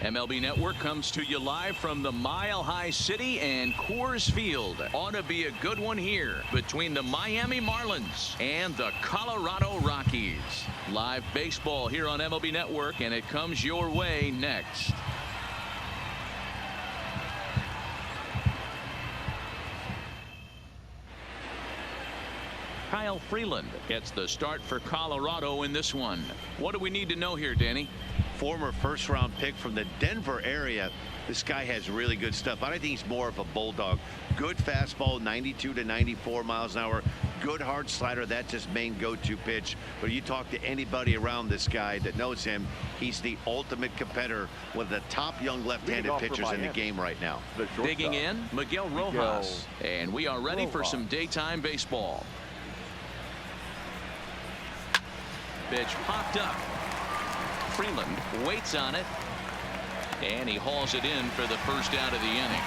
MLB Network comes to you live from the Mile High City and Coors Field. Ought to be a good one here between the Miami Marlins and the Colorado Rockies. Live baseball here on MLB Network, and it comes your way next. Kyle Freeland gets the start for Colorado in this one. What do we need to know here, Danny? Former first-round pick from the Denver area. This guy has really good stuff. I think he's more of a bulldog. Good fastball, 92 to 94 miles an hour. Good hard slider. That's his main go-to pitch. But you talk to anybody around this guy that knows him, he's the ultimate competitor, one of the top young left-handed pitchers in the game right now. Digging in, Miguel Rojas. And we are ready for some daytime baseball. Pitch popped up. Freeland waits on it, and he hauls it in for the first out of the inning.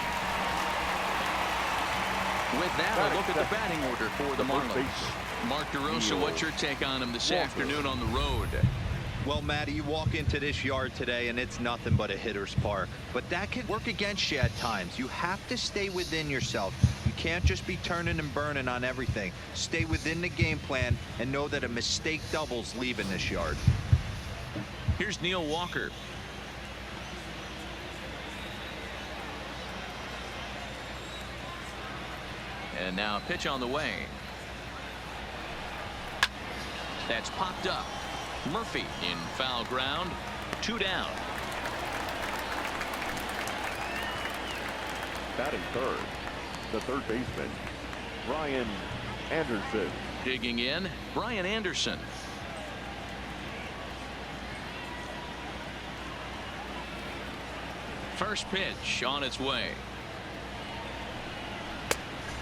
With that, a look at the batting order for the Marlins. Mark DeRosa, what's your take on him this afternoon on the road? Well, Matty, you walk into this yard today and it's nothing but a hitter's park. But that can work against you at times. You have to stay within yourself. You can't just be turning and burning on everything. Stay within the game plan and know that a mistake doubles leaving this yard. Here's Neil Walker. And now a pitch on the way. That's popped up. Murphy in foul ground. 2 down. Batting third, the third baseman, Brian Anderson. Digging in, Brian Anderson. First pitch on its way.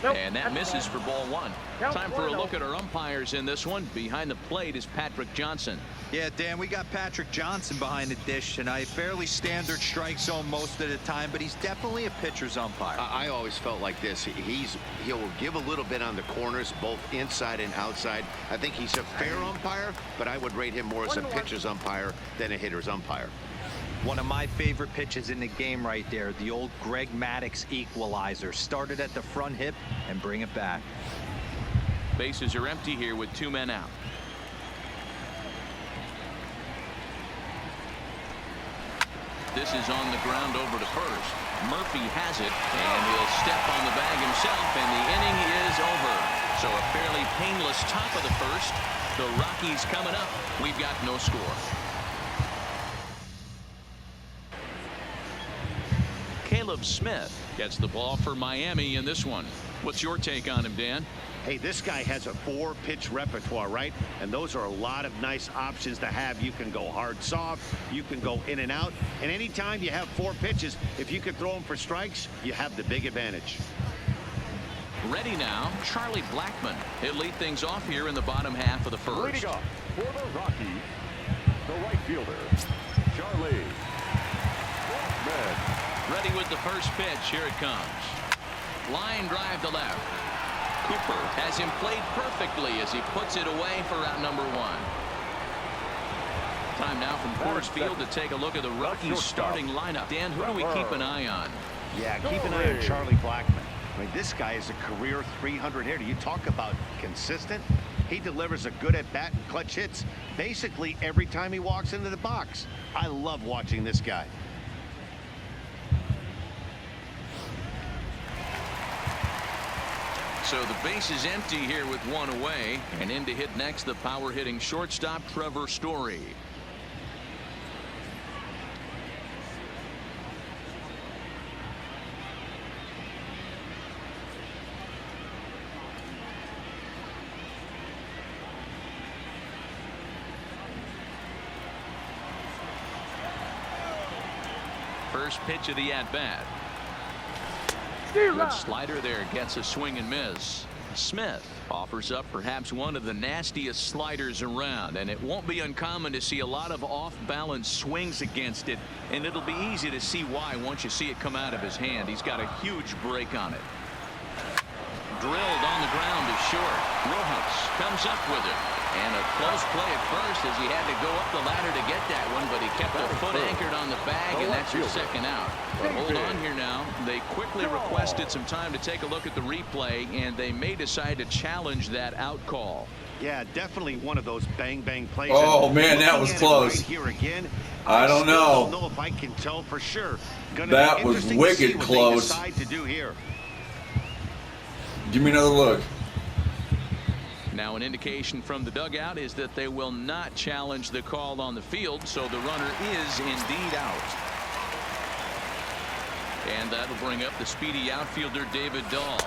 And that misses for ball 1. Time for a look at our umpires in this one. Behind the plate is Patrick Johnson. Yeah, Dan, we got Patrick Johnson behind the dish tonight. Fairly standard strike zone most of the time, but he's definitely a pitcher's umpire. I always felt like this. He'll give a little bit on the corners, both inside and outside. I think he's a fair umpire, but I would rate him more as a pitcher's umpire than a hitter's umpire. One of my favorite pitches in the game right there, the old Greg Maddux equalizer. Started at the front hip and bring it back. Bases are empty here with 2 men out. This is on the ground over to first. Murphy has it, and he'll step on the bag himself, and the inning is over. So a fairly painless top of the first. The Rockies coming up. We've got no score. Caleb Smith gets the ball for Miami in this one. What's your take on him, Dan? Hey, this guy has a 4-pitch repertoire, right? And those are a lot of nice options to have. You can go hard, soft. You can go in and out. And anytime you have 4 pitches, if you can throw them for strikes, you have the big advantage. Ready now, Charlie Blackmon. He'll lead things off here in the bottom half of the first. Leading off for the Rockies, the right fielder, Charlie Blackmon. Ready with the first pitch. Here it comes. Line drive to left. Cooper has him played perfectly as he puts it away for out number 1. Time now from Coors Field to take a look at the Rockies starting lineup. Dan, who do we keep an eye on? Yeah, keep an eye on Charlie Blackmon. I mean, this guy is a career 300 hitter. You talk about consistent. He delivers a good at-bat and clutch hits basically every time he walks into the box. I love watching this guy. So the base is empty here with 1 away, and in to hit next the power hitting shortstop Trevor Story. First pitch of the at-bat. Good slider there, gets a swing and miss. Smith offers up perhaps one of the nastiest sliders around, and it won't be uncommon to see a lot of off-balance swings against it, and it'll be easy to see why once you see it come out of his hand. He's got a huge break on it. drilled on the ground to short. Rojas comes up with it. And a close play at first as he had to go up the ladder to get that one, but he kept a foot anchored on the bag, and that's your second out. But hold on here now. They quickly requested some time to take a look at the replay, and they may decide to challenge that out call. Yeah, definitely one of those bang plays. Oh man, that was close. Right here again, I don't know. Don't know if I can tell for sure. That was wicked close. Decide to do here. Give me another look. Now an indication from the dugout is that they will not challenge the call on the field, so the runner is indeed out. And that'll bring up the speedy outfielder David Dahl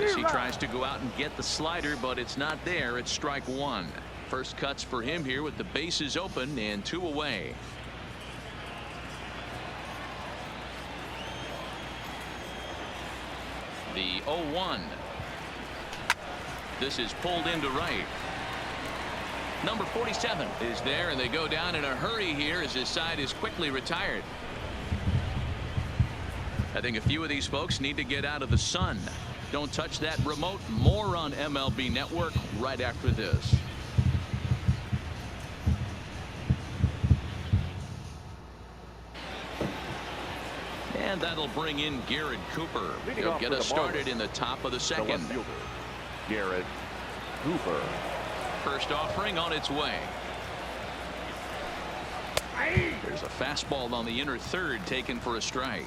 as he tries to go out and get the slider, but it's not there. It's strike one. First cuts for him here with the bases open and 2 away. The 0-1. This is pulled into right. Number 47 is there, and they go down in a hurry here as his side is quickly retired. I think a few of these folks need to get out of the sun. Don't touch that remote. More on MLB Network right after this. And that'll bring in Garrett Cooper. He'll get us started in the top of the second. The left fielder, Garrett Cooper. First offering on its way. There's a fastball on the inner third taken for a strike.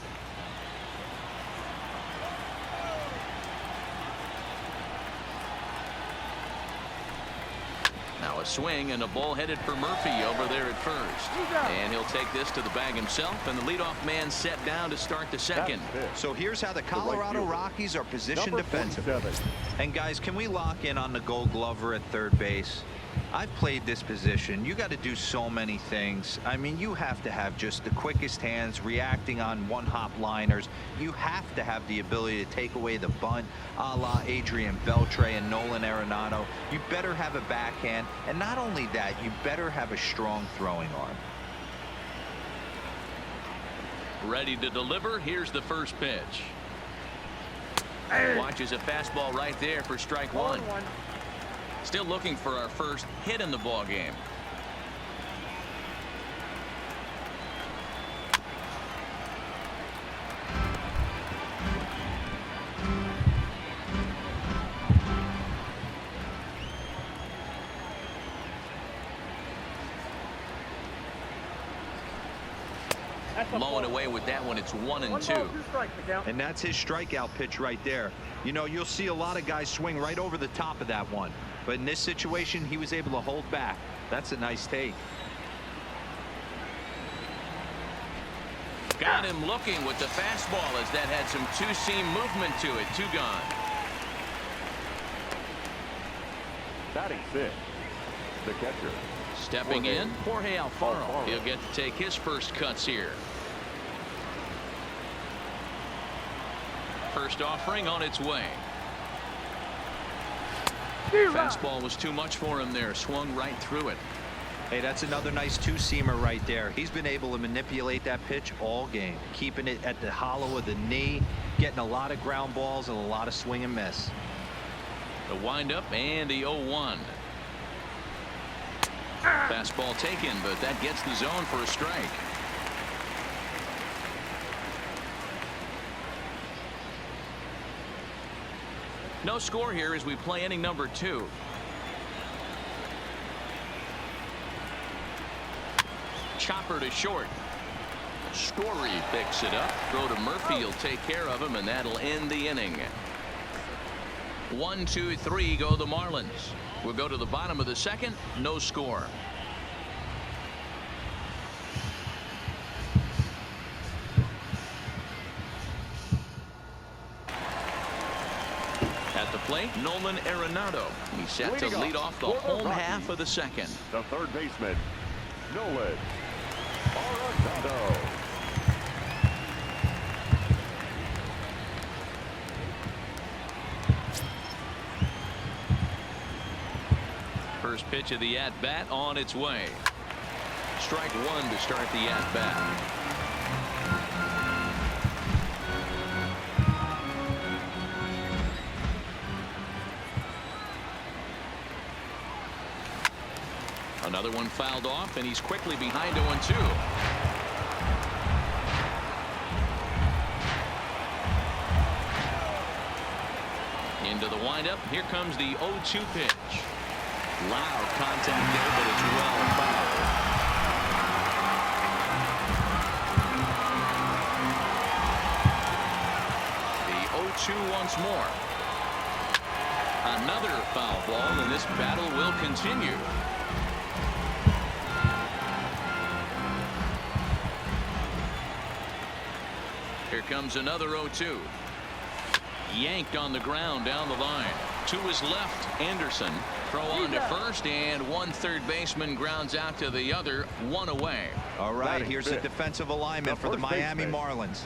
Now a swing and a ball headed for Murphy over there at first. And he'll take this to the bag himself, and the leadoff man set down to start the second. So here's how the Colorado Rockies are positioned defensively. And guys, can we lock in on the Gold Glover at third base? I've played this position. You got to do so many things. I mean, you have to have just the quickest hands, reacting on one-hop liners. You have to have the ability to take away the bunt, a la Adrian Beltre and Nolan Arenado. You better have a backhand, and not only that, you better have a strong throwing arm. Ready to deliver. Here's the first pitch. Watches a fastball right there for strike one. Still looking for our first hit in the ball game. Blowing away with that one. It's 1-2. And that's his strikeout pitch right there. You know, you'll see a lot of guys swing right over the top of that one. But in this situation, he was able to hold back. That's a nice take. Got him looking with the fastball as that had some two-seam movement to it. 2 gone. Batting fifth, the catcher. Stepping in, Jorge Alfaro. He'll get to take his first cuts here. First offering on its way. Fastball was too much for him there. Swung right through it. Hey, that's another nice two-seamer right there. He's been able to manipulate that pitch all game, keeping it at the hollow of the knee, getting a lot of ground balls and a lot of swing and miss. The windup and the 0-1. Fastball taken, but that gets the zone for a strike. No score here as we play inning number 2. Chopper to short. Story picks it up. Throw to Murphy. He'll take care of him, and that'll end the inning. 1, 2, 3 go the Marlins. We'll go to the bottom of the second. No score. At the plate, Nolan Arenado. He's set to lead off the home half of the second. The third baseman, Nolan Arenado. First pitch of the at-bat on its way. Strike one to start the at-bat. Another one fouled off, and he's quickly behind 0-2. Into the windup. Here comes the 0-2 pitch. Loud contact there, but it's well fouled. The 0-2 once more. Another foul ball, and this battle will continue. Here comes another 0-2. Yanked on the ground down the line. To his left, Anderson. Throw on to first, and one third baseman grounds out to the other, one away. All right, here's the defensive alignment for the Miami Marlins.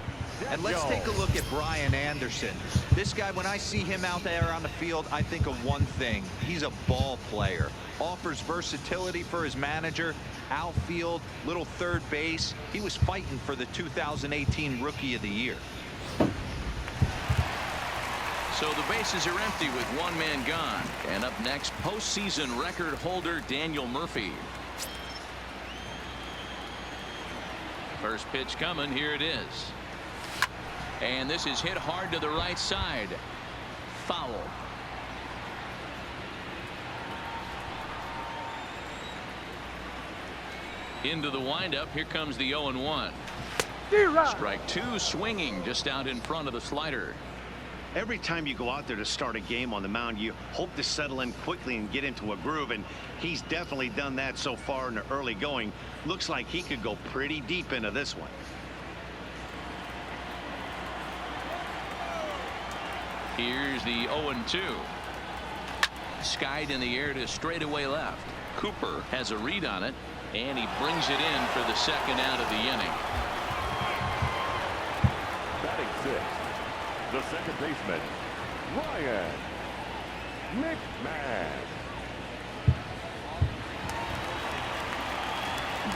And let's take a look at Brian Anderson. This guy, when I see him out there on the field, I think of one thing. He's a ball player. Offers versatility for his manager. Outfield, little third base. He was fighting for the 2018 Rookie of the Year. So the bases are empty with one man gone. And up next, postseason record holder Daniel Murphy. First pitch coming. Here it is. And this is hit hard to the right side. Foul. Into the windup. Here comes the 0-1. Strike two, swinging just out in front of the slider. Every time you go out there to start a game on the mound, you hope to settle in quickly and get into a groove, and he's definitely done that so far in the early going. Looks like he could go pretty deep into this one. Here's the 0-2. Skied in the air to straightaway left. Cooper has a read on it, and he brings it in for the second out of the inning. Batting sixth, the second baseman, Ryan McMahon.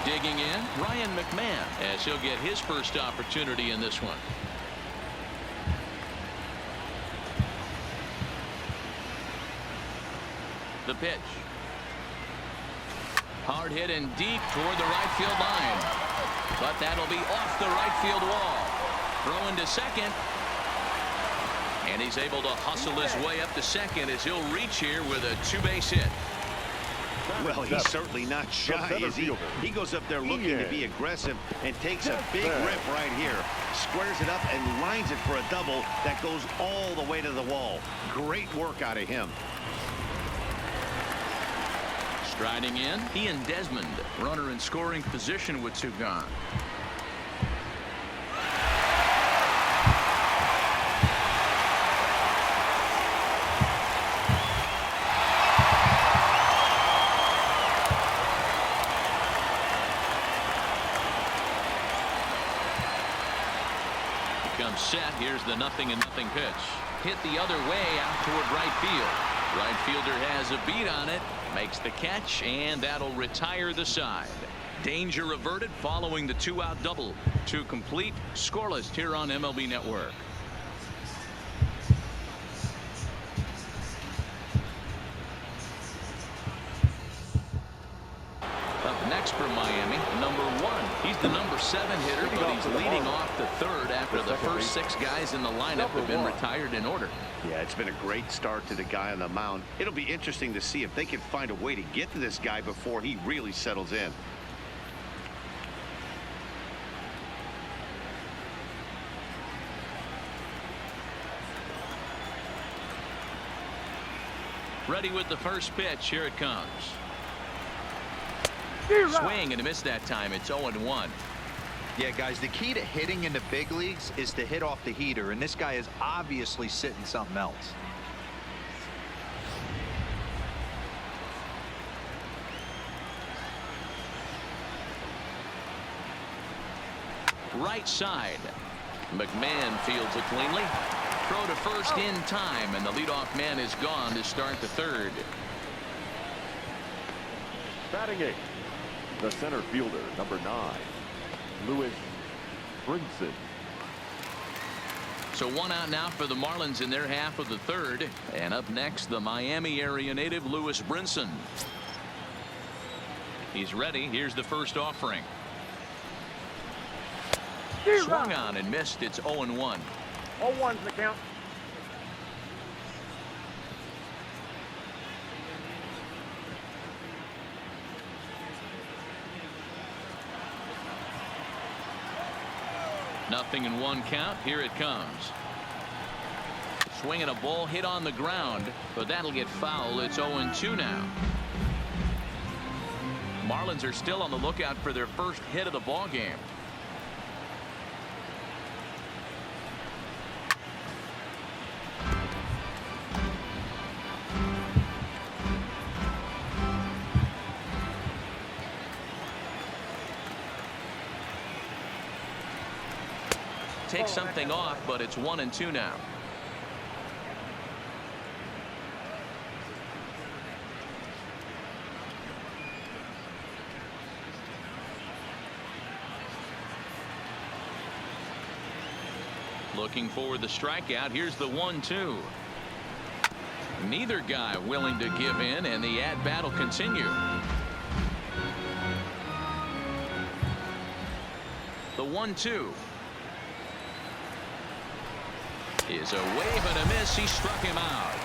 Digging in, Ryan McMahon, as he'll get his first opportunity in this one. The pitch. Hard hit and deep toward the right field line. But that'll be off the right field wall. Throw into second. And he's able to hustle his way up to second as he'll reach here with a two-base hit. Well, he's certainly not shy, is he? He goes up there looking to be aggressive and takes a big rip right here. Squares it up and lines it for a double that goes all the way to the wall. Great work out of him. Striding in, Ian Desmond, runner in scoring position with two gone. Comes set. Here's the 0-0 pitch. Hit the other way out toward right field. Right fielder has a beat on it, makes the catch, and that'll retire the side. Danger averted following the two-out double. To complete, scoreless here on MLB Network. Up next for Miami, number 1. He's the number 7 hitter, but he's leading off the third after the first 6 guys in the lineup have been retired in order. Yeah, it's been a great start to the guy on the mound. It'll be interesting to see if they can find a way to get to this guy before he really settles in. Ready with the first pitch. Here it comes. Swing and a miss that time. It's 0-1. Yeah, guys, the key to hitting in the big leagues is to hit off the heater, and this guy is obviously sitting something else. Right side. McMahon fields it cleanly. Throw to first in time, and the leadoff man is gone to start the third. Batting eighth, the center fielder, number 9, Lewis Brinson. So one out now for the Marlins in their half of the third. And up next, the Miami area native Lewis Brinson. He's ready. Here's the first offering. Swung on and missed. It's 0-1. 0-1's the count. Nothing in one count. Here it comes. Swinging a ball hit on the ground, but that'll get foul. It's 0-2 now. Marlins are still on the lookout for their first hit of the ball game. Take something off, but it's 1-2 now. Looking for the strikeout. Here's the 1-2. Neither guy willing to give in, and the at-bat will continue. The 1-2 is a wave and a miss. He struck him out.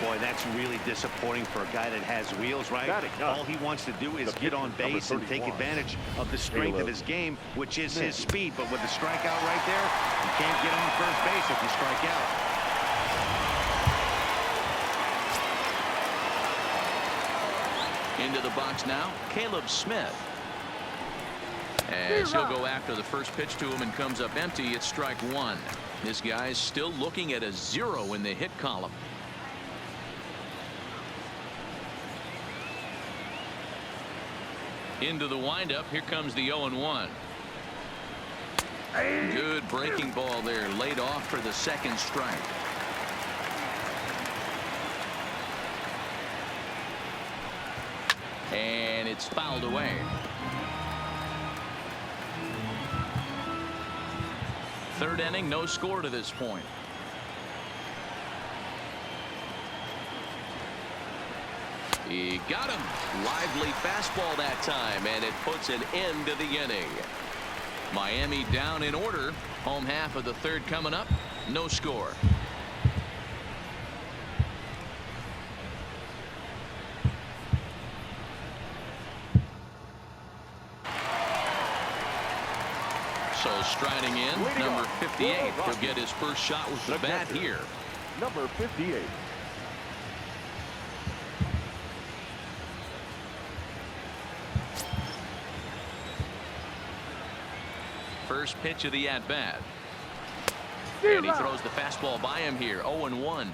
Boy, that's really disappointing for a guy that has wheels, right? All he wants to do is get on base and take advantage of the strength of his game, which is his speed. But with the strikeout right there, you can't get on first base if you strike out. Into the box now, Caleb Smith. As he'll go after the first pitch to him and comes up empty. It's strike one. This guy's still looking at a 0 in the hit column. Into the windup. Here comes the 0-1. Good breaking ball there, laid off for the second strike. And it's fouled away. Third inning, no score to this point. He got him. Lively fastball that time, and it puts an end to the inning. Miami down in order. Home half of the third coming up. No score. So striding in, number 58. He'll get his first shot with the bat here. Number 58. First pitch of the at-bat. And he throws the fastball by him here. 0-1.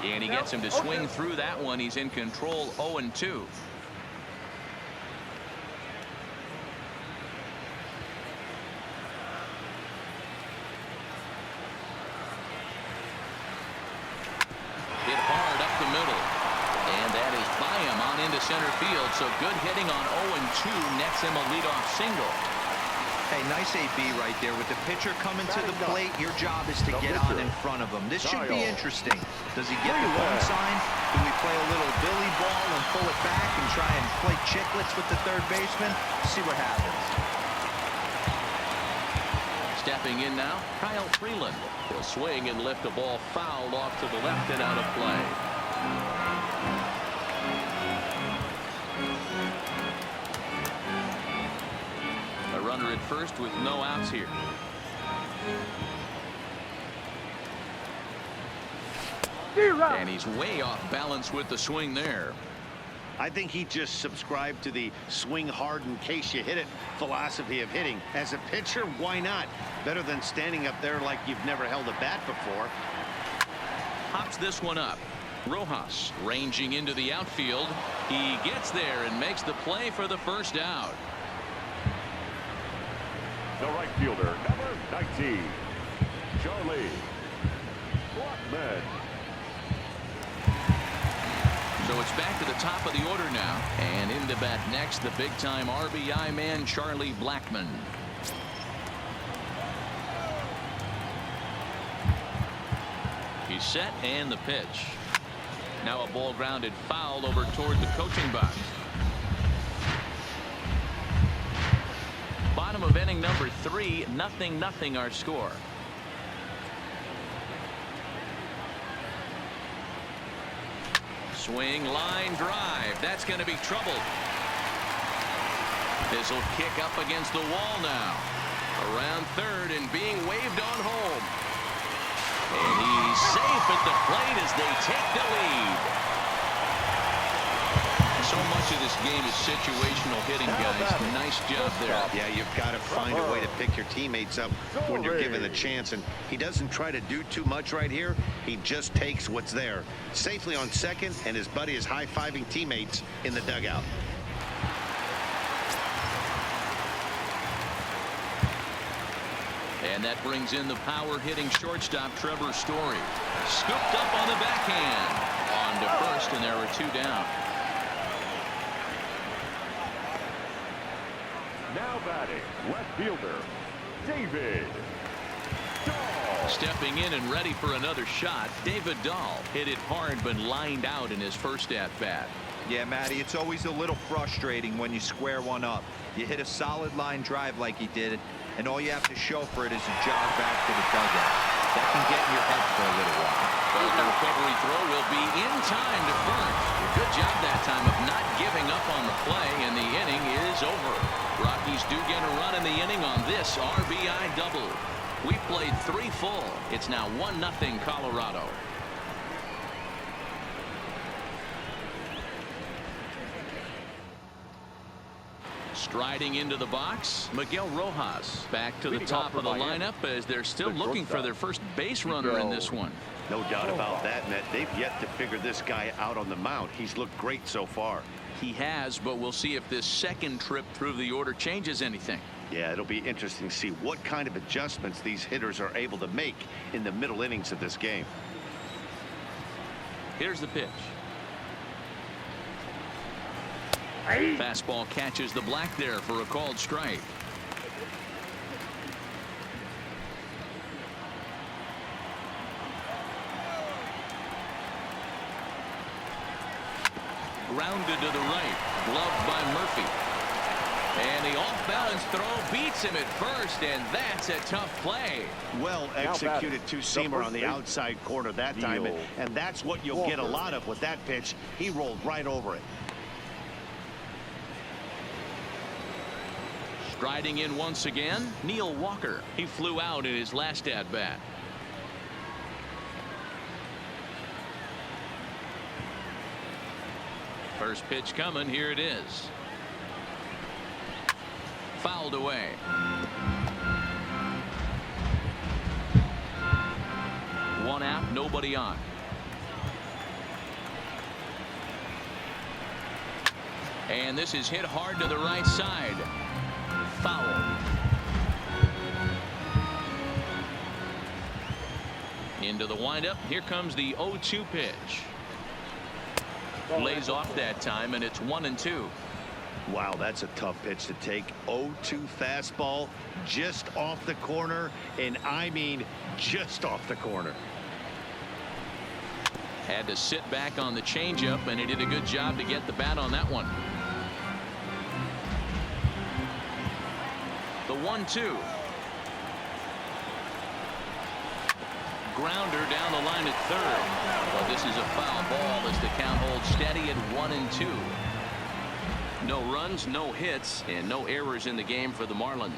And he gets him to swing through that one. He's in control. 0-2. Hit hard up the middle. And that is by him on into center field. So good hitting on 0-2. Nets him a leadoff single. Hey, nice AB right there. With the pitcher coming to the plate, your job is to get on in front of him. This should be interesting. Does he get the ball sign? Do we play a little Billy ball and pull it back and try and play chicklets with the third baseman? See what happens. Stepping in now, Kyle Freeland. He'll swing and lift the ball fouled off to the left and out of play. Runner at first with no outs here. And he's way off balance with the swing there. I think he just subscribed to the swing hard in case you hit it philosophy of hitting. As a pitcher, why not? Better than standing up there like you've never held a bat before. Hops this one up. Rojas ranging into the outfield. He gets there and makes the play for the first out. The right fielder, number 19, Charlie Blackman. So it's back to the top of the order now. And into bat next, the big-time RBI man, Charlie Blackman. He's set and the pitch. Now a ball grounded foul over toward the coaching box. Bottom of inning number 3, 0-0 our score. Swing, line drive. That's going to be trouble. This will kick up against the wall now. Around third and being waved on home. And he's safe at the plate as they take the lead. So much of this game is situational hitting, guys. Nice job there. Yeah, you've got to find a way to pick your teammates up when you're given the chance. And he doesn't try to do too much right here. He just takes what's there. Safely on second, and his buddy is high-fiving teammates in the dugout. And that brings in the power-hitting shortstop Trevor Story. Scooped up on the backhand. On to first, and there are 2 down. Now batting, left fielder, David Dahl. Stepping in and ready for another shot, David Dahl hit it hard but lined out in his first at-bat. Yeah, Matty, it's always a little frustrating when you square one up. You hit a solid line drive like he did, and all you have to show for it is a jog back to the dugout. That can get in your head for a little while. But the recovery throw will be in time to first. Good job that time of not giving up on the play, and the inning is over. Rockies do get a run in the inning on this RBI double. We played 3 full. It's now 1-0 Colorado. Striding into the box, Miguel Rojas back to the top of the lineup as they're still looking for their first base runner in this one. No doubt about that, Matt. They've yet to figure this guy out on the mound. He's looked great so far. He has, but we'll see if this second trip through the order changes anything. Yeah, it'll be interesting to see what kind of adjustments these hitters are able to make in the middle innings of this game. Here's the pitch. Fastball catches the black there for a called strike. Grounded to the right, gloved by Murphy. And the off-balance throw beats him at first, and that's a tough play. Well executed two-seamer on the outside corner that time, and that's what you'll get a lot of with that pitch. He rolled right over it. Striding in once again, Neil Walker. He flew out in his last at-bat. First pitch coming. Here it is. Fouled away. One out, nobody on. And this is hit hard to the right side. Foul. Into the windup. Here comes the 0-2 pitch. Lays off that time, and it's 1-2. Wow, that's a tough pitch to take. 0-2 fastball just off the corner, and I mean just off the corner. Had to sit back on the changeup, and he did a good job to get the bat on that one. The 1-2. Grounder down the line at third. But this is a foul ball as the count holds steady at 1-2. No runs, no hits, and no errors in the game for the Marlins.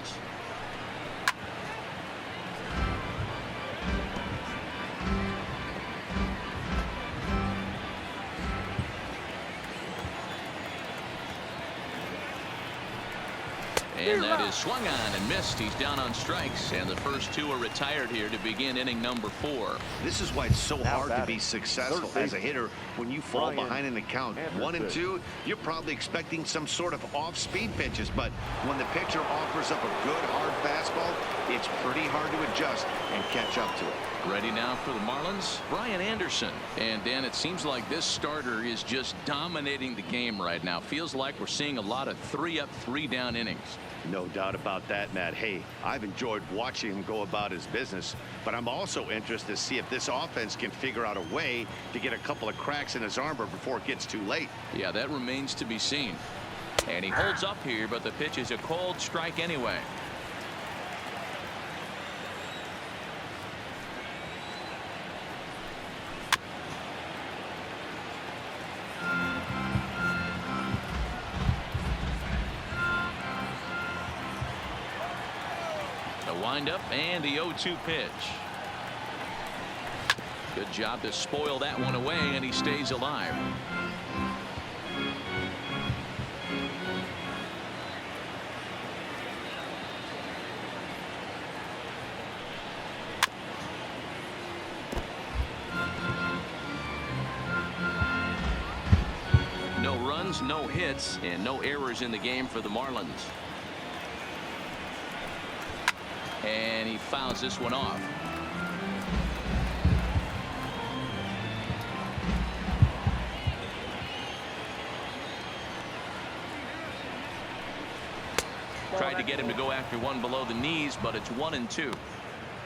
And that is swung on and missed. He's down on strikes, and the first 2 are retired here to begin inning number 4. This is why it's so hard to be successful as a hitter when you fall behind in the count. 1-2, you're probably expecting some sort of off-speed pitches, but when the pitcher offers up a good hard fastball, it's pretty hard to adjust and catch up to it. Ready now for the Marlins, Brian Anderson. And Dan, it seems like this starter is just dominating the game right now. Feels like we're seeing a lot of 3-up, 3-down innings. No doubt about that, Matt. Hey, I've enjoyed watching him go about his business, but I'm also interested to see if this offense can figure out a way to get a couple of cracks in his armor before it gets too late. Yeah, that remains to be seen. And he holds up here, but the pitch is a cold strike anyway. Windup and the 0-2 pitch. Good job to spoil that one away, and he stays alive. No runs, no hits, and no errors in the game for the Marlins. And he fouls this one off. Tried to get him to go after one below the knees, but it's 1-2.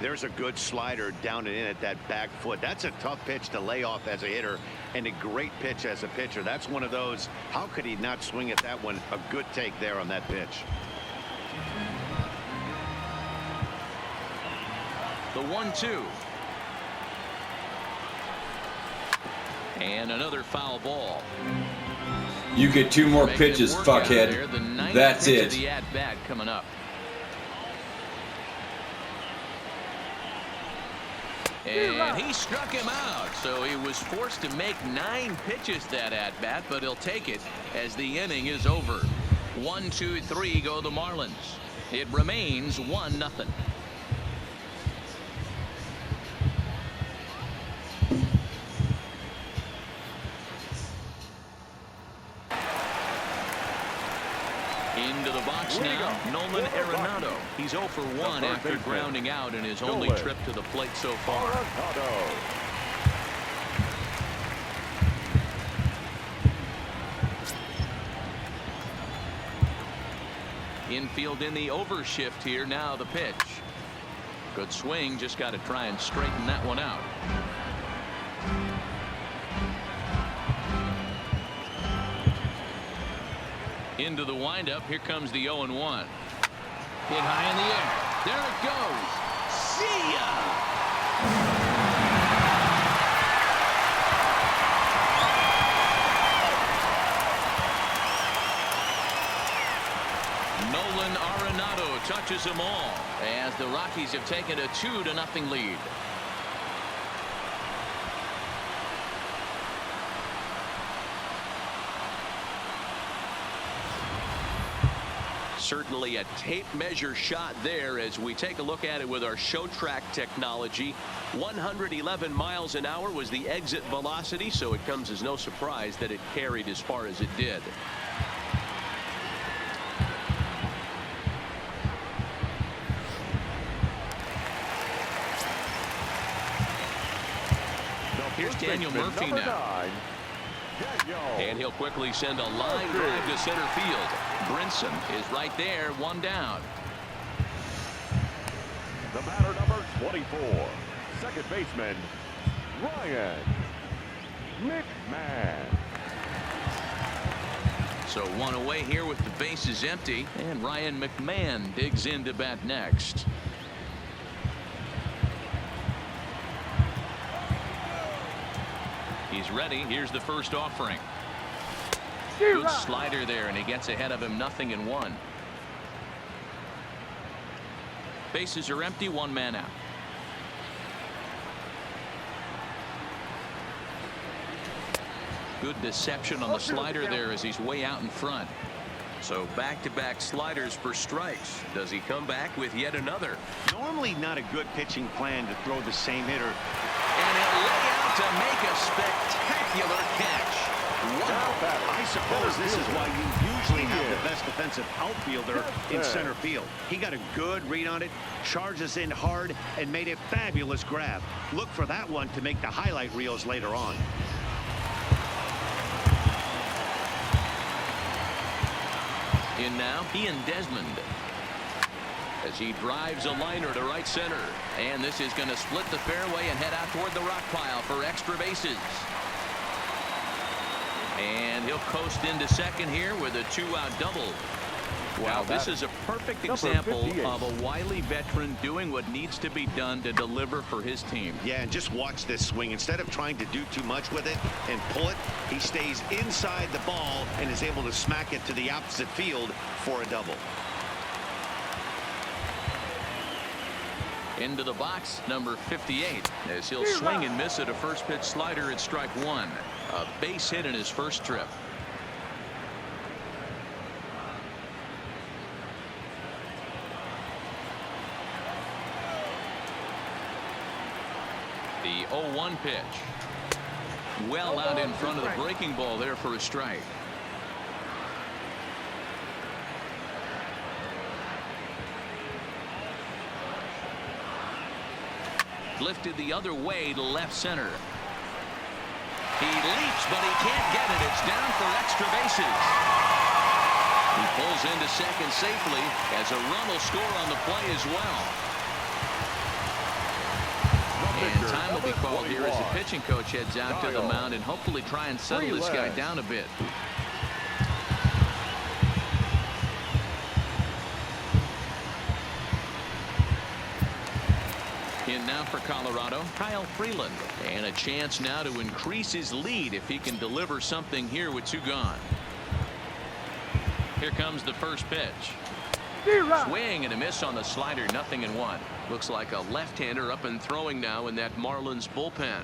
There's a good slider down and in at that back foot. That's a tough pitch to lay off as a hitter, and a great pitch as a pitcher. That's one of those, how could he not swing at that one? A good take there on that pitch. The 1-2. And another foul ball. You get 2 more pitches, fuckhead. That's it. The at-bat coming up. And he struck him out, so he was forced to make 9 pitches that at-bat, but he'll take it as the inning is over. 1, 2, 3 go the Marlins. It remains 1-0. Into the box now, Nolan Arenado. He's 0 for 1 after grounding out in his only trip to the plate so far. Infield in the overshift here. Now the pitch. Good swing. Just got to try and straighten that one out. Into the windup. Here comes the 0-1. Hit high in the air. There it goes. See ya. Nolan Arenado touches them all as the Rockies have taken a 2-0 lead. Certainly a tape measure shot there as we take a look at it with our show track technology. 111 miles an hour was the exit velocity, so it comes as no surprise that it carried as far as it did. Here's Daniel Murphy now. And he'll quickly send a line drive to center field. Brinson is right there, 1 down. The batter, number 24, second baseman, Ryan McMahon. So 1 away here with the bases empty, and Ryan McMahon digs in to bat next. He's ready. Here's the first offering. Good slider there, and he gets ahead of him, 0-1. Bases are empty, 1 man out. Good deception on the slider there as he's way out in front. So back-to-back sliders for strikes. Does he come back with yet another? Normally not a good pitching plan to throw the same hitter. And he'll lay out to make a spectacular catch. I suppose this is why you usually have the best defensive outfielder in center field. He got a good read on it, charges in hard, and made a fabulous grab. Look for that one to make the highlight reels later on. In now, Ian Desmond. As he drives a liner to right center. And this is going to split the fairway and head out toward the rock pile for extra bases. And he'll coast into second here with a 2-out double. Wow, this is a perfect example of a wily veteran doing what needs to be done to deliver for his team. Yeah, and just watch this swing. Instead of trying to do too much with it and pull it, he stays inside the ball and is able to smack it to the opposite field for a double. Into the box, number 58, as he'll swing and miss at a first pitch slider at strike one. A base hit in his first trip. The 0-1 pitch. Well out in front of the breaking ball there for a strike. Lifted the other way to left center. He leaps, but he can't get it. It's down for extra bases. He pulls into second safely as a run will score on the play as well. And time will be called here as the pitching coach heads out to the mound and hopefully try and settle this guy down a bit. In now for Colorado, Kyle Freeland. And a chance now to increase his lead if he can deliver something here with two gone. Here comes the first pitch. Swing and a miss on the slider, 0-1. Looks like a left-hander up and throwing now in that Marlins bullpen.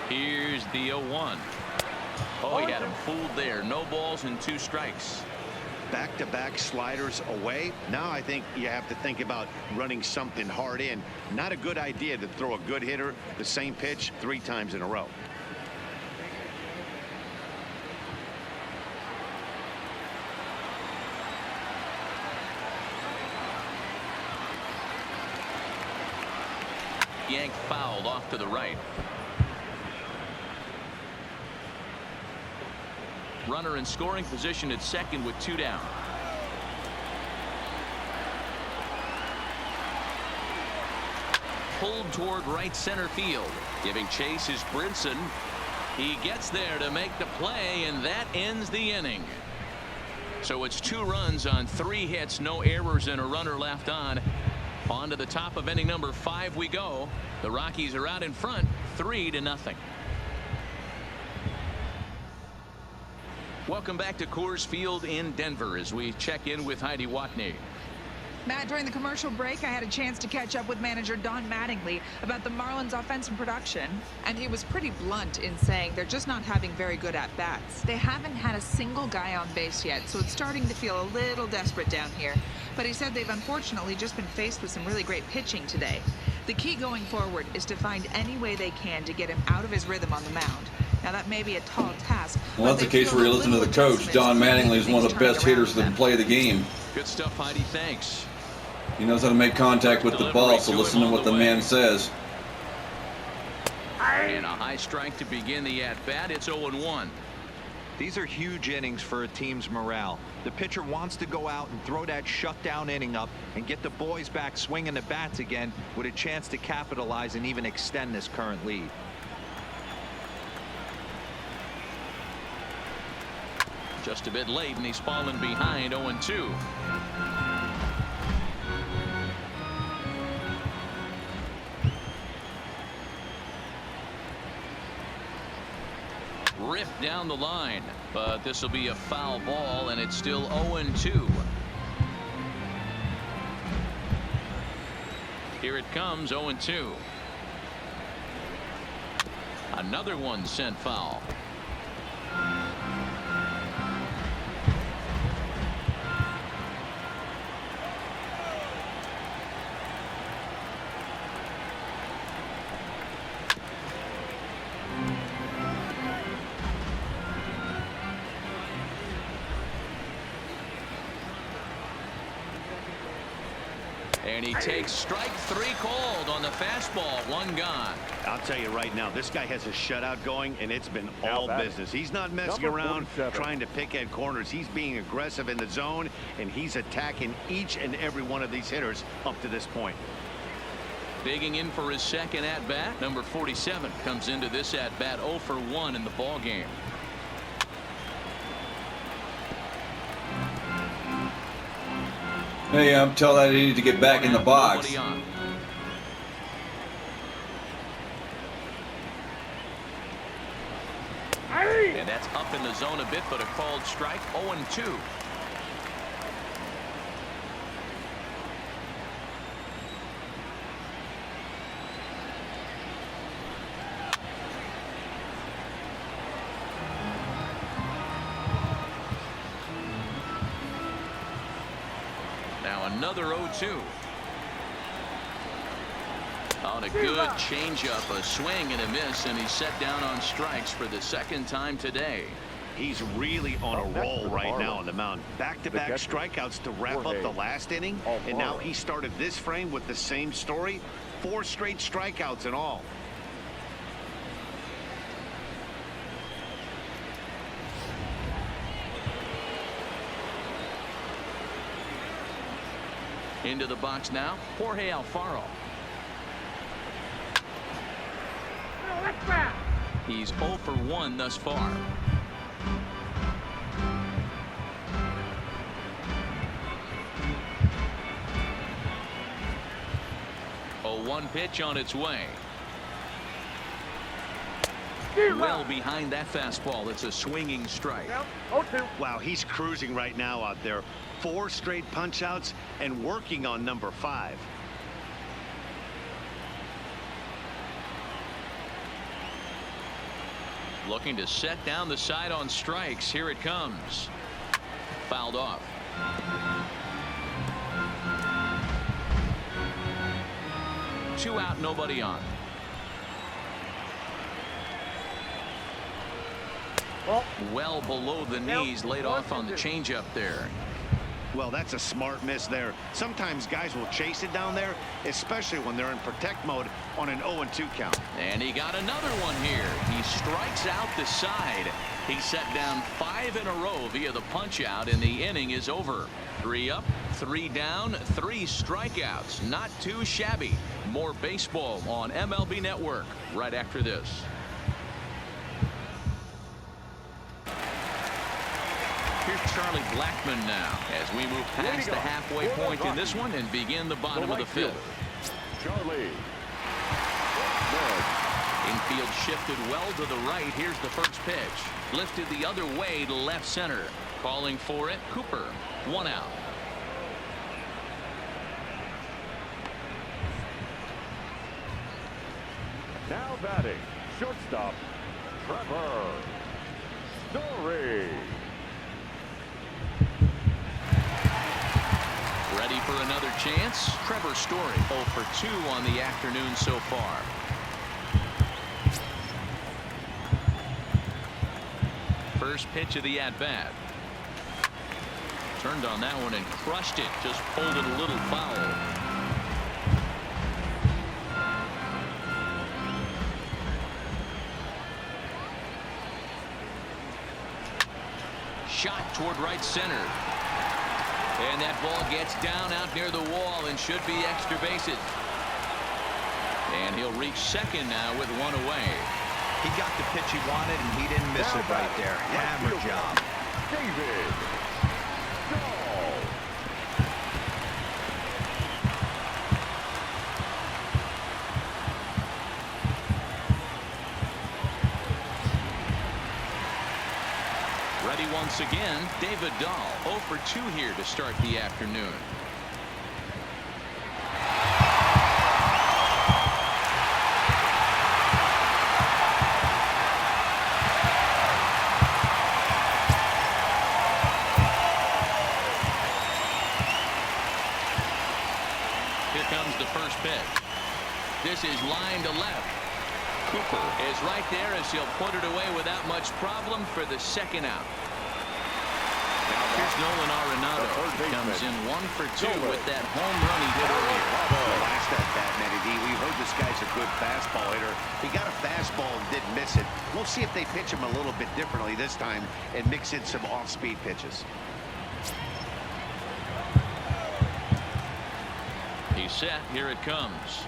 Here's the 0-1. Oh, he had him fooled there. No balls and 2 strikes. Back-to-back sliders away. Now I think you have to think about running something hard in. Not a good idea to throw a good hitter the same pitch 3 times in a row. Yanked fouled off to the right. Runner in scoring position at second with 2 down. Pulled toward right center field. Giving chase is Brinson. He gets there to make the play, and that ends the inning. So it's 2 runs on 3 hits, no errors, and a runner left on. On to the top of inning number 5 we go. The Rockies are out in front, 3-0. Welcome back to Coors Field in Denver as we check in with Heidi Watney. Matt, during the commercial break, I had a chance to catch up with manager Don Mattingly about the Marlins' offensive production, and he was pretty blunt in saying they're just not having very good at-bats. They haven't had a single guy on base yet, so it's starting to feel a little desperate down here. But he said they've unfortunately just been faced with some really great pitching today. The key going forward is to find any way they can to get him out of his rhythm on the mound. Now, that may be a tall task. Well, that's the case where you listen to the coach. Don Mattingly is one of the best hitters that can play the game. Good stuff, Heidi. Thanks. He knows how to make contact with the ball, so listen to what the man says. And a high strike to begin the at-bat. It's 0-1. These are huge innings for a team's morale. The pitcher wants to go out and throw that shutdown inning up and get the boys back swinging the bats again with a chance to capitalize and even extend this current lead. Just a bit late, and he's fallen behind 0-2. Ripped down the line, but this will be a foul ball, and it's still 0-2. Here it comes, 0-2. Another one sent foul. And he takes strike 3 called on the fastball. 1 gone. I'll tell you right now, this guy has a shutout going, and it's been all Now business. He's not messing number around 47. trying to pick at corners. He's being aggressive in the zone, and he's attacking each and every one of these hitters up to this point. Digging in for his second at-bat. Number 47 comes into this at-bat 0 for 1 in the ball game. Hey, I'm telling that I need to get back in the box. Nobody on. And that's up in the zone a bit, but a called strike. 0-2. Now another 0-2. On a good changeup, a swing and a miss, and he's set down on strikes for the second time today. He's really on a roll right now on the mound. Back-to-back The catcher, strikeouts to wrap up the last inning, and now he started this frame with the same story. 4 straight strikeouts in all. Into the box now, Jorge Alfaro. He's 0 for 1 thus far. A 1 pitch on its way. Well behind that fastball. It's a swinging strike. Wow, he's cruising right now out there. 4 straight punch outs and working on number 5. Looking to set down the side on strikes. Here it comes. Fouled off. Two out, nobody on. Well below the knees, laid off on the changeup there. Well, that's a smart miss there. Sometimes guys will chase it down there, especially when they're in protect mode on an 0-2 count. And he got another one here. He strikes out the side. He set down 5 in a row via the punch out, and the inning is over. 3 up, 3 down, 3 strikeouts. Not too shabby. More baseball on MLB Network right after this. Here's Charlie Blackmon now as we move past the halfway point in this one and begin the bottom of the 5th. Charlie. Infield shifted well to the right. Here's the first pitch. Lifted the other way to left center. Calling for it, Cooper. 1 out. Now batting, shortstop, Trevor Story. Ready for another chance? Trevor Story 0 for 2 on the afternoon so far. First pitch of the at-bat. Turned on that one and crushed it. Just pulled it a little foul. Shot toward right center. And that ball gets down out near the wall and should be extra bases. And he'll reach second now with 1 away. He got the pitch he wanted, and he didn't miss it right there. Hammer job. David Dahl. Ready once again, David Dahl 0 for 2 here to start the afternoon. Here comes the first pitch. This is line to left. Cooper is right there as he'll put it away without much problem for the second out. Here's Nolan Arenado. Comes in 1 for 2 with that home run he hit earlier. The last at bat, Matty, we heard this guy's a good fastball hitter. He got a fastball and didn't miss it. We'll see if they pitch him a little bit differently this time and mix in some off-speed pitches. He's set. Here it comes.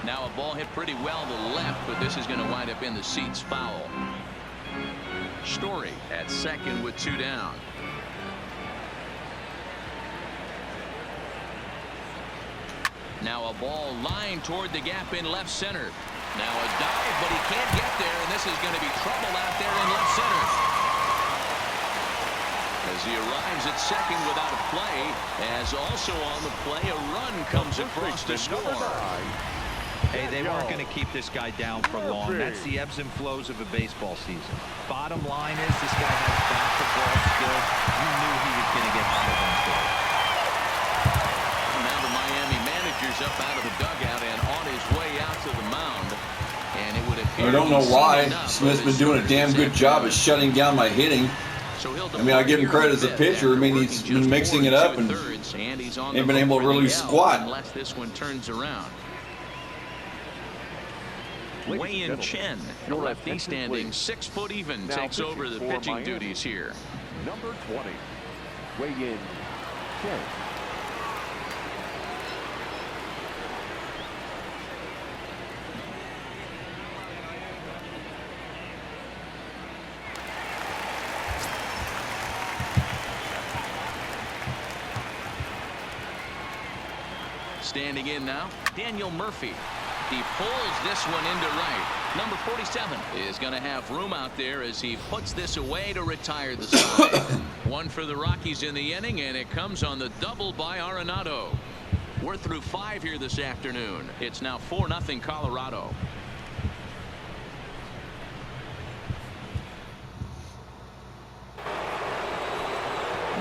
Now a ball hit pretty well to the left, but this is going to wind up in the seats foul. Story at second with 2 down. Now a ball lined toward the gap in left center. Now a dive, but he can't get there, and this is going to be trouble out there in left center. As he arrives at second without a play, as also on the play, a run comes across to score. Hey, they weren't going to keep this guy down for long. That's the ebbs and flows of a baseball season. Bottom line is this guy has basketball skills. You knew he was going to get out eventually. Now the Miami manager's up out of the dugout and on his way out to the mound. And it would appear I don't know why. Smith's been doing a damn good job of shutting down my hitting. I mean, I give him credit as a pitcher. I mean, he's been mixing it up and ain't been able to really squat. Unless this one turns around. Wei-Yin Chen, the lefty standing 6 foot even, takes over the pitching duties here. Number 20, Wei-Yin Chen. Standing in now, Daniel Murphy. He pulls this one into right. Number 47 is going to have room out there as he puts this away to retire the side. 1 for the Rockies in the inning, and it comes on the double by Arenado. We're through 5 here this afternoon. It's now 4-0 Colorado.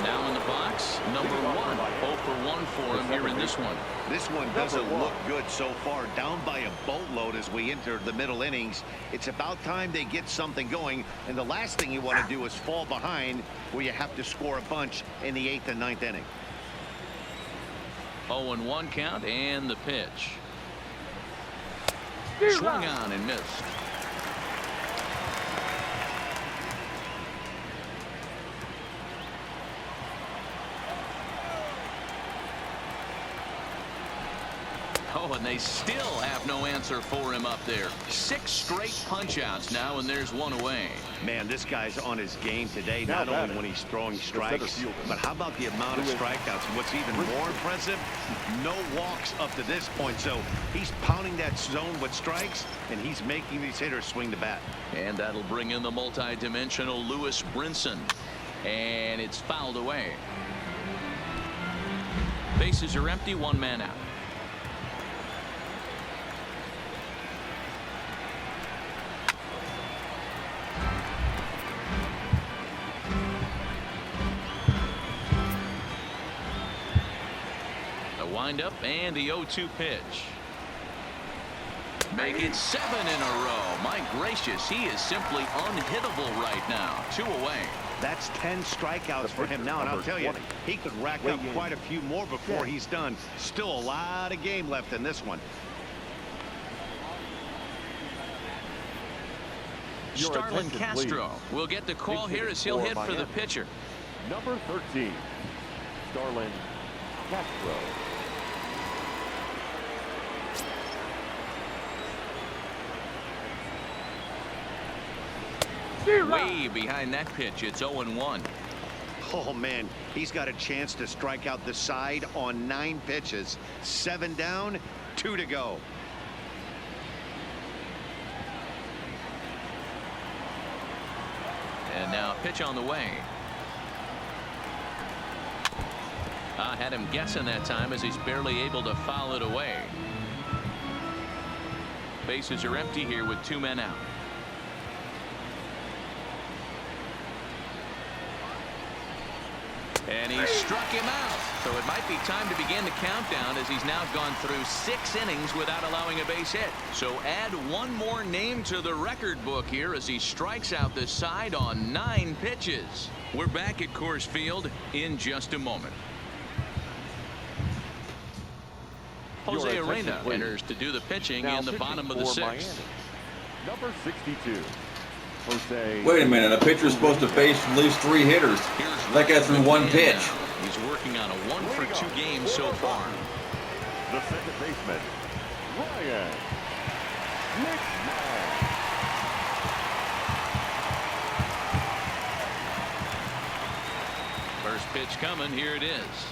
Now in the box, number 1. 0 for 1 for him here in this one. This one doesn't look good so far. Down by a boatload as we enter the middle innings. It's about time they get something going. And the last thing you want to do is fall behind where you have to score a bunch in the 8th and 9th inning. 0-1 count and the pitch. Swung on and missed. Oh, and they still have no answer for him up there. 6 straight punch-outs now, and there's 1 away. Man, this guy's on his game today, not only when he's throwing strikes, but how about the amount of strikeouts? And what's even more impressive, no walks up to this point. So he's pounding that zone with strikes, and he's making these hitters swing the bat. And that'll bring in the multi-dimensional Lewis Brinson. And it's fouled away. Bases are empty, 1 man out. Wind-up and the 0-2 pitch. Make it 7 in a row. My gracious, he is simply unhittable right now. 2 away. That's 10 strikeouts for him now, and I'll tell you, he could rack up quite a few more before he's done. Still a lot of game left in this one. Starlin Castro will get the call here as he'll hit for the pitcher. Number 13, Starlin Castro. Way behind that pitch. It's 0-1. Oh, man, he's got a chance to strike out the side on 9 pitches. 7 down, 2 to go. And now pitch on the way. Had him guessing that time as he's barely able to foul it away. Bases are empty here with 2 men out. And he struck him out. So it might be time to begin the countdown as he's now gone through 6 innings without allowing a base hit. So add one more name to the record book here as he strikes out the side on 9 pitches. We're back at Coors Field in just a moment. Jose Arena enters to do the pitching in the bottom of the 6th. Number 62. Jose. Wait a minute, a pitcher's supposed to face at least 3 hitters. That guy threw 1 pitch. He's working on a 1-for-2 game so far. The second baseman, Ryan McMahon. First pitch coming. Here it is.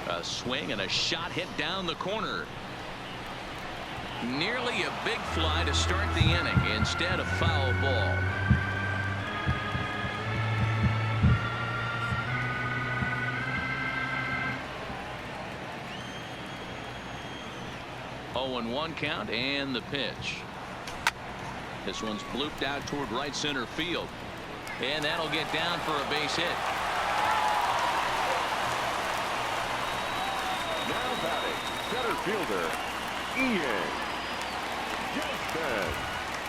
A swing and a shot hit down the corner. Nearly a big fly to start the inning. Instead, a foul ball. Oh, and 1 count and the pitch. This one's blooped out toward right center field. And that'll get down for a base hit. Now batting, center fielder, Ian Desmond.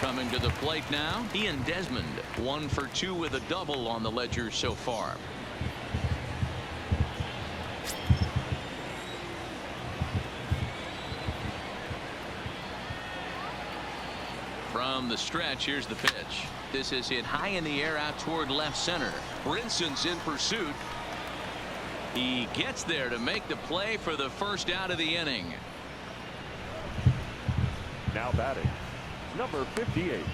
Coming to the plate now, Ian Desmond, 1 for 2 with a double on the ledger so far. From the stretch, here's the pitch. This is hit high in the air out toward left center. Brinson's in pursuit. He gets there to make the play for the first out of the inning. Now batting, number 58.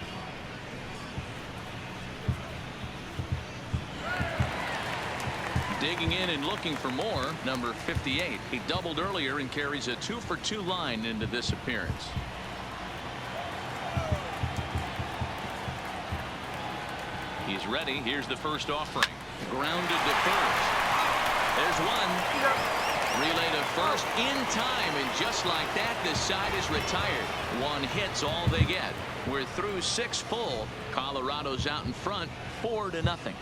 Digging in and looking for more, number 58. He doubled earlier and carries a 2-for-2 line into this appearance. He's ready. Here's the first offering. Grounded to first. There's one. Relay to first in time, and just like that, the side is retired. 1 hit's all they get. We're through 6 full. Colorado's out in front, 4-0.